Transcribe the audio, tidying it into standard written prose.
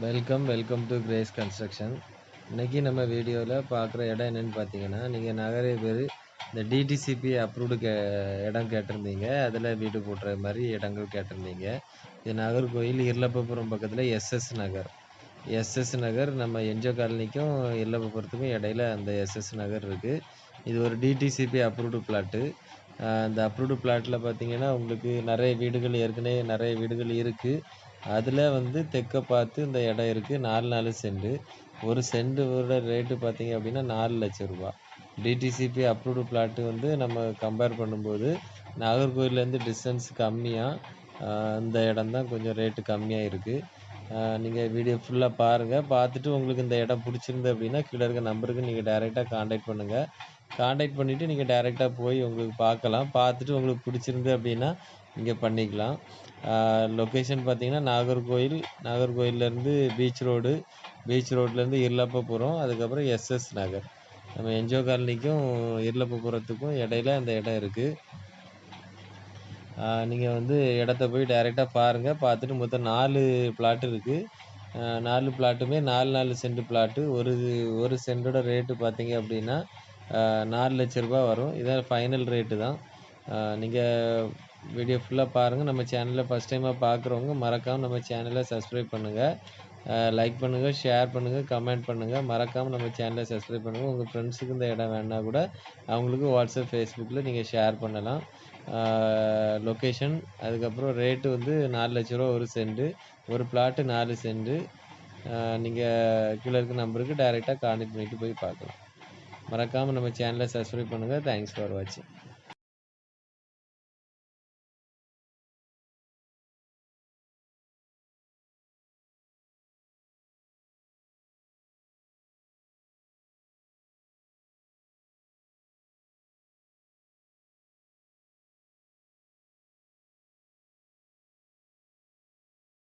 Welcome to grace construction. இன்னைக்கு நம்ம வீடியோவில் பார்க்குற இடம் என்னென்னு பார்த்தீங்கன்னா, நீங்கள் நிறைய பேர் இந்த டிடிசிபி அப்ரூவ்டு இடம் கேட்டிருந்தீங்க. அதில் வீடு போடுற மாதிரி இடங்கள் கேட்டிருந்தீங்க. இது நாகர்கோயில் இருளப்பபுரம் பக்கத்தில் எஸ்எஸ் நகர் நம்ம என்ஜிஓ காலனிக்கும் இருளப்பபுரத்துக்கும் இடையில அந்த எஸ்எஸ் நகர் இருக்குது. இது ஒரு டிடிசிபி அப்ரூவ்டு பிளாட்டு. இந்த அப்ரூவ்டு பிளாட்டில் பார்த்தீங்கன்னா உங்களுக்கு ஏற்கனவே நிறைய வீடுகள் இருக்குது. அதில் வந்து தெற்க பார்த்து இந்த இடம் இருக்குது. 4 சென்ட். ஒரு சென்ட்டோட ரேட்டு பார்த்தீங்க அப்படின்னா 4,00,000 ரூபா. டிடிசிபி அப்ரூவ்டு பிளாட்டு வந்து நம்ம கம்பேர் பண்ணும்போது நாகர்கோயிலேருந்து டிஸ்டன்ஸ் கம்மியாக இந்த இடம் தான் கொஞ்சம் ரேட்டு கம்மியாக இருக்குது. நீங்கள் வீடியோ ஃபுல்லாக பாருங்கள். பார்த்துட்டு உங்களுக்கு இந்த இடம் பிடிச்சிருந்து அப்படின்னா கீழே இருக்க நம்பருக்கு நீங்கள் டைரெக்டாக காண்டாக்ட் பண்ணுங்கள். காண்டாக்ட் பண்ணிவிட்டு நீங்கள் டைரெக்டாக போய் உங்களுக்கு பார்க்கலாம். பார்த்துட்டு உங்களுக்கு பிடிச்சிருந்து அப்படின்னா இங்கே பண்ணிக்கலாம். லொக்கேஷன் பார்த்தீங்கன்னா நாகர்கோயிலேருந்து பீச் ரோட்லேருந்து இருளப்பபுரம், அதுக்கப்புறம் எஸ்எஸ் நகர். நம்ம என்ஜிஓ காலனிக்கும் இருளப்பபுரத்துக்கும் இடையில அந்த இடம் இருக்குது. நீங்கள் வந்து இடத்த போய் டைரெக்டாக பாருங்கள். பார்த்துட்டு மொத்தம் 4 பிளாட் இருக்குது. 4 பிளாட்டுமே 4 சென்ட் பிளாட்டு. ஒரு சென்ட்டோட ரேட்டு பார்த்தீங்க அப்படின்னா 4,00,000 ரூபா வரும். இதான் ஃபைனல் ரேட்டு தான். நீங்கள் வீடியோ ஃபுல்லாக பாருங்கள். நம்ம சேனலை ஃபஸ்ட் டைமாக பார்க்குறவங்க மறக்காமல் நம்ம சேனலை சப்ஸ்கிரைப் பண்ணுங்கள். லைக் பண்ணுங்கள், ஷேர் பண்ணுங்கள், கமெண்ட் பண்ணுங்கள். மறக்காமல் நம்ம சேனலை சப்ஸ்கிரைப் பண்ணுங்கள். உங்கள் ஃப்ரெண்ட்ஸுக்கு இந்த இடம் வேணுன்னா கூட அவங்களுக்கு வாட்ஸ்அப், ஃபேஸ்புக்கில் நீங்கள் ஷேர் பண்ணலாம். லொக்கேஷன், அதுக்கப்புறம் ரேட்டு வந்து 4,00,000 ரூபா ஒரு சென்ட்டு. ஒரு பிளாட்டு 4 சென்ட்டு. நீங்கள் கீழே இருக்க நம்பருக்கு டைரெக்டாக கான்டெக்ட் பண்ணிவிட்டு போய் பார்க்கலாம். மறக்காமல் நம்ம சேனலை சப்ஸ்கிரைப் பண்ணுங்கள். தேங்க்ஸ் ஃபார் வாட்சிங்.